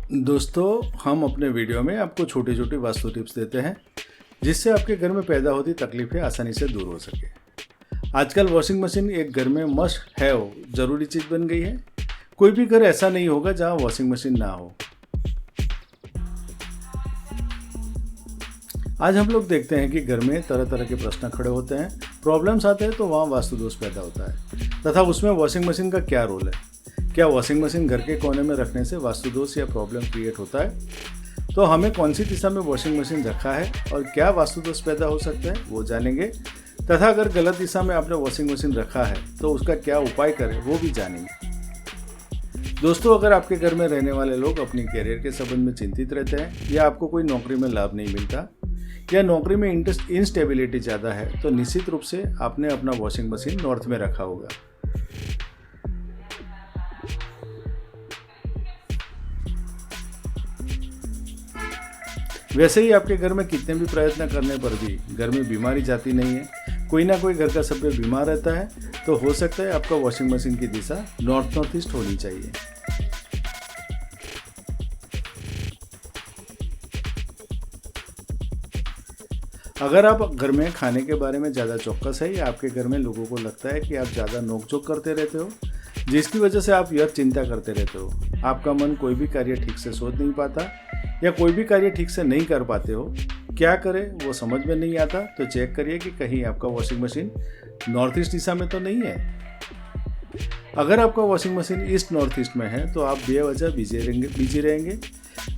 दोस्तों, हम अपने वीडियो में आपको छोटी छोटी वास्तु टिप्स देते हैं जिससे आपके घर में पैदा होती तकलीफें आसानी से दूर हो सके। आजकल वॉशिंग मशीन एक घर में मस्ट हैव ज़रूरी चीज़ बन गई है। कोई भी घर ऐसा नहीं होगा जहां वॉशिंग मशीन ना हो। आज हम लोग देखते हैं कि घर में तरह तरह के प्रश्न खड़े होते हैं, प्रॉब्लम्स आते हैं, तो वहाँ वास्तु दोष पैदा होता है तथा उसमें वॉशिंग मशीन का क्या रोल है। क्या वॉशिंग मशीन घर के कोने में रखने से वास्तु दोष या प्रॉब्लम क्रिएट होता है? तो हमें कौन सी दिशा में वॉशिंग मशीन रखा है और क्या वास्तु दोष पैदा हो सकता है वो जानेंगे, तथा अगर गलत दिशा में आपने वॉशिंग मशीन रखा है तो उसका क्या उपाय करें वो भी जानेंगे। दोस्तों, अगर आपके घर में रहने वाले लोग अपनी कैरियर के संबंध में चिंतित रहते हैं या आपको कोई नौकरी में लाभ नहीं मिलता या नौकरी में इंस्टेबिलिटी ज़्यादा है तो निश्चित रूप से आपने अपना वॉशिंग मशीन नॉर्थ में रखा होगा। वैसे ही आपके घर में कितने भी प्रयत्न करने पर भी घर में बीमारी जाती नहीं है, कोई ना कोई घर का सभ्य बीमार रहता है, तो हो सकता है आपका वॉशिंग मशीन की दिशा नॉर्थ ईस्ट होनी चाहिए। अगर आप घर में खाने के बारे में ज़्यादा चौकस है या आपके घर में लोगों को लगता है कि आप ज़्यादा नोकझोंक करते रहते हो जिसकी वजह से आप यह चिंता करते रहते हो, आपका मन कोई भी कार्य ठीक से सोच नहीं पाता या कोई भी कार्य ठीक से नहीं कर पाते हो, क्या करें वो समझ में नहीं आता, तो चेक करिए कि कहीं आपका वॉशिंग मशीन नॉर्थ ईस्ट दिशा में तो नहीं है। अगर आपका washing machine east north east में है तो आप बेवजह बिजी रहेंगे।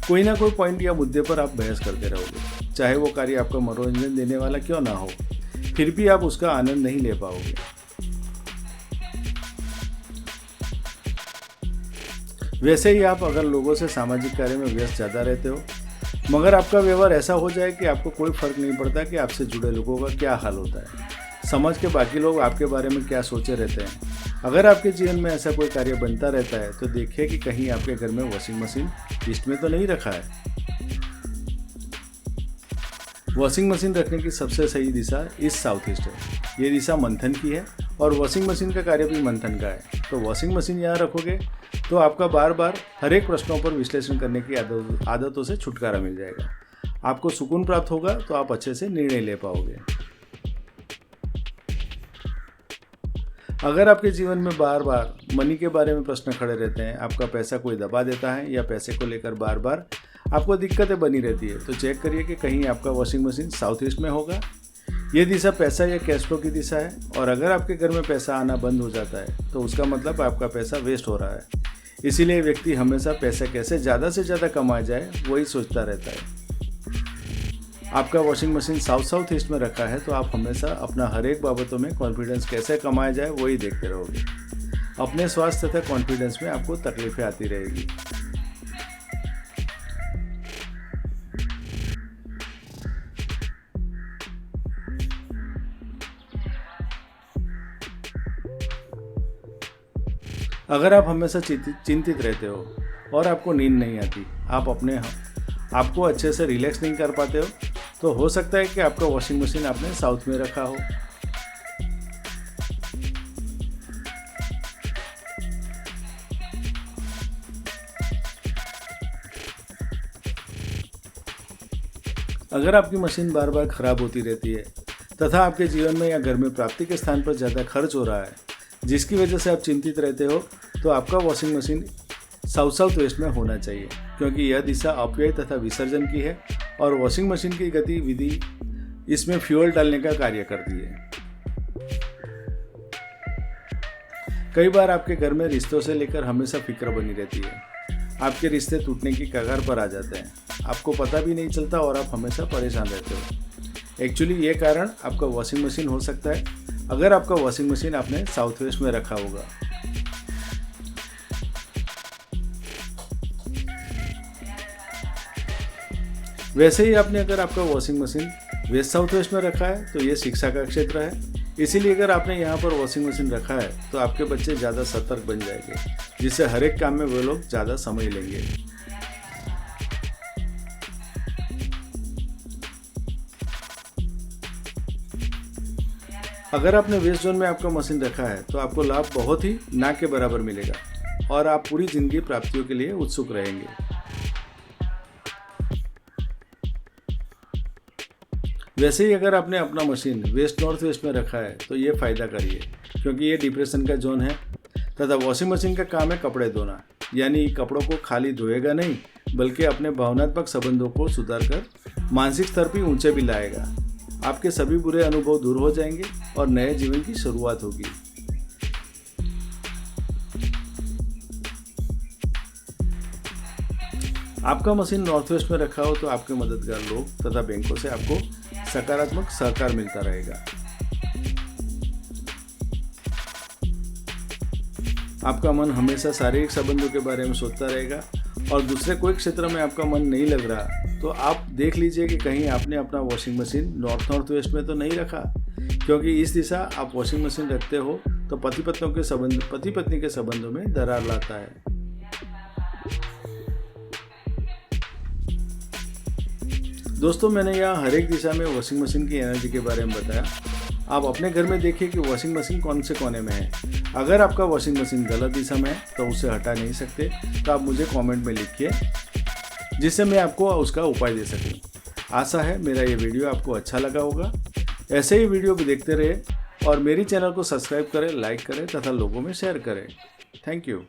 कोई ना कोई पॉइंट या मुद्दे पर आप बहस करते रहोगे, चाहे वो कार्य आपका मनोरंजन देने वाला क्यों ना हो, फिर भी आप उसका आनंद नहीं ले पाओगे। वैसे ही आप अगर लोगों से सामाजिक कार्य में व्यस्त ज़्यादा रहते हो मगर आपका व्यवहार ऐसा हो जाए कि आपको कोई फर्क नहीं पड़ता कि आपसे जुड़े लोगों का क्या हाल होता है, समाज के बाकी लोग आपके बारे में क्या सोचे रहते हैं। अगर आपके जीवन में ऐसा कोई कार्य बनता रहता है तो देखिए कि कहीं आपके घर में वॉशिंग मशीन ईस्ट में तो नहीं रखा है। वॉशिंग मशीन रखने की सबसे सही दिशा ईस्ट साउथ ईस्ट है। ये दिशा मंथन की है और वॉशिंग मशीन का कार्य भी मंथन का है। तो वॉशिंग मशीन यहाँ रखोगे तो आपका बार बार हर एक प्रश्नों पर विश्लेषण करने की आदतों से छुटकारा मिल जाएगा। आपको सुकून प्राप्त होगा तो आप अच्छे से निर्णय ले पाओगे। अगर आपके जीवन में बार बार मनी के बारे में प्रश्न खड़े रहते हैं, आपका पैसा कोई दबा देता है या पैसे को लेकर बार बार आपको दिक्कतें बनी रहती है, तो चेक करिए कि कहीं आपका वॉशिंग मशीन साउथ ईस्ट में होगा। ये दिशा पैसा या कैश फ्लो की दिशा है और अगर आपके घर में पैसा आना बंद हो जाता है तो उसका मतलब आपका पैसा वेस्ट हो रहा है। इसीलिए व्यक्ति हमेशा पैसा कैसे ज़्यादा से ज़्यादा कमाया जाए वही सोचता रहता है। आपका वॉशिंग मशीन साउथ ईस्ट में रखा है तो आप हमेशा अपना हर एक बाबतों में कॉन्फिडेंस कैसे कमाया जाए वही देखते रहोगे। अपने स्वास्थ्य तथा कॉन्फिडेंस में आपको तकलीफें आती रहेगी। अगर आप हमेशा चिंतित रहते हो और आपको नींद नहीं आती, आपको अच्छे से रिलैक्स नहीं कर पाते हो, तो हो सकता है कि आपका वॉशिंग मशीन आपने साउथ में रखा हो। अगर आपकी मशीन बार बार खराब होती रहती है तथा आपके जीवन में या घर में प्राप्ति के स्थान पर ज़्यादा खर्च हो रहा है जिसकी वजह से आप चिंतित रहते हो, तो आपका वॉशिंग मशीन साउथ वेस्ट में होना चाहिए, क्योंकि यह दिशा अपव्यय तथा विसर्जन की है और वॉशिंग मशीन की गतिविधि इसमें फ्यूल डालने का कार्य करती है। कई बार आपके घर में रिश्तों से लेकर हमेशा फिक्र बनी रहती है। आपके रिश्ते टूटने की कगार पर आ जाते हैं, आपको पता भी नहीं चलता और आप हमेशा परेशान रहते हो। एक्चुअली ये कारण आपका वॉशिंग मशीन हो सकता है अगर आपका वॉशिंग मशीन आपने साउथ वेस्ट में रखा होगा। वैसे ही आपने अगर आपका washing machine west south west में रखा है तो ये शिक्षा का क्षेत्र है, इसीलिए अगर आपने यहाँ पर वॉशिंग मशीन रखा है तो आपके बच्चे ज़्यादा सतर्क बन जाएंगे, जिससे हर एक काम में वो लोग ज़्यादा समझ लेंगे। अगर आपने वेस्ट जोन में आपका मशीन रखा है तो आपको लाभ बहुत ही ना के बराबर मिलेगा और आप पूरी जिंदगी प्राप्तियों के लिए उत्सुक रहेंगे। वैसे ही अगर आपने अपना मशीन वेस्ट नॉर्थ वेस्ट में रखा है तो ये फ़ायदा करिए, क्योंकि ये डिप्रेशन का जोन है। तथा वॉशिंग मशीन का काम है कपड़े धोना, यानी कपड़ों को खाली धोएगा नहीं बल्कि अपने भावनात्मक संबंधों को सुधार कर मानसिक स्तर भी ऊंचे भी लाएगा। आपके सभी बुरे अनुभव दूर हो जाएंगे और नए जीवन की शुरुआत होगी। आपका मशीन नॉर्थ वेस्ट में रखा हो तो आपके मददगार लोग तथा बैंकों से आपको सकारात्मक सहकार मिलता रहेगा। आपका मन हमेशा शारीरिक संबंधों के बारे में सोचता रहेगा और दूसरे कोई क्षेत्र में आपका मन नहीं लग रहा तो आप देख लीजिए कि कहीं आपने अपना वॉशिंग मशीन नॉर्थ वेस्ट में तो नहीं रखा, क्योंकि इस दिशा आप वॉशिंग मशीन रखते हो तो पति पत्नी के संबंधों में दरार लाता है। दोस्तों, मैंने यहाँ हर एक दिशा में वॉशिंग मशीन की एनर्जी के बारे में बताया। आप अपने घर में देखिए कि वॉशिंग मशीन कौन से कोने में है। अगर आपका वॉशिंग मशीन गलत दिशा में है तो उसे हटा नहीं सकते, तो आप मुझे कमेंट में लिखिए जिससे मैं आपको उसका उपाय दे सकूं। आशा है मेरा ये वीडियो आपको अच्छा लगा होगा। ऐसे ही वीडियो भी देखते रहे और मेरी चैनल को सब्सक्राइब करें, लाइक करें तथा लोगों में शेयर करें। Thank you.